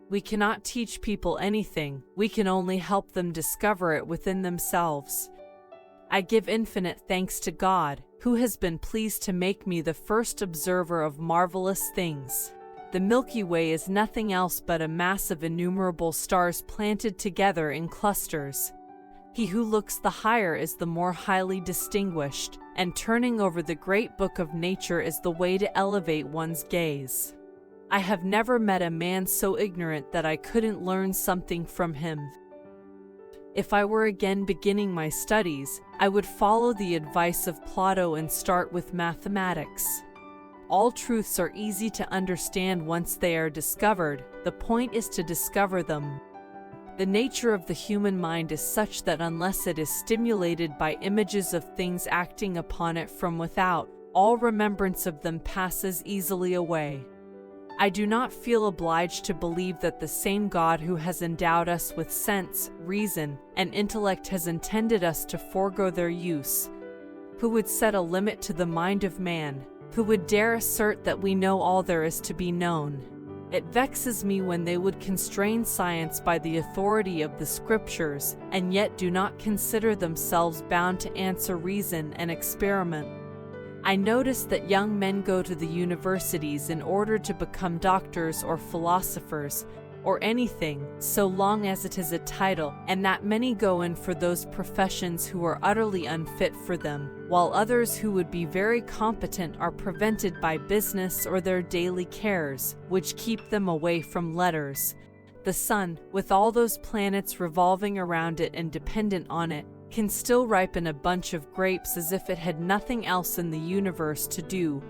We cannot teach people anything, we can only help them discover it within themselves. I give infinite thanks to God, who has been pleased to make me the first observer of marvelous things. The Milky Way is nothing else but a mass of innumerable stars planted together in clusters. He who looks the higher is the more highly distinguished, and turning over the great book of nature is the way to elevate one's gaze. I have never met a man so ignorant that I couldn't learn something from him. If I were again beginning my studies, I would follow the advice of Plato and start with mathematics. All truths are easy to understand once they are discovered, the point is to discover them. The nature of the human mind is such that unless it is stimulated by images of things acting upon it from without, all remembrance of them passes easily away. I do not feel obliged to believe that the same God who has endowed us with sense, reason, and intellect has intended us to forego their use. Who would set a limit to the mind of man? Who would dare assert that we know all there is to be known? It vexes me when they would constrain science by the authority of the Scriptures, and yet do not consider themselves bound to answer reason and experiment. I notice that young men go to the universities in order to become doctors or philosophers, or anything, so long as it is a title, and that many go in for those professions who are utterly unfit for them, while others who would be very competent are prevented by business or their daily cares, which keep them away from letters. The sun, with all those planets revolving around it and dependent on it, can still ripen a bunch of grapes as if it had nothing else in the universe to do.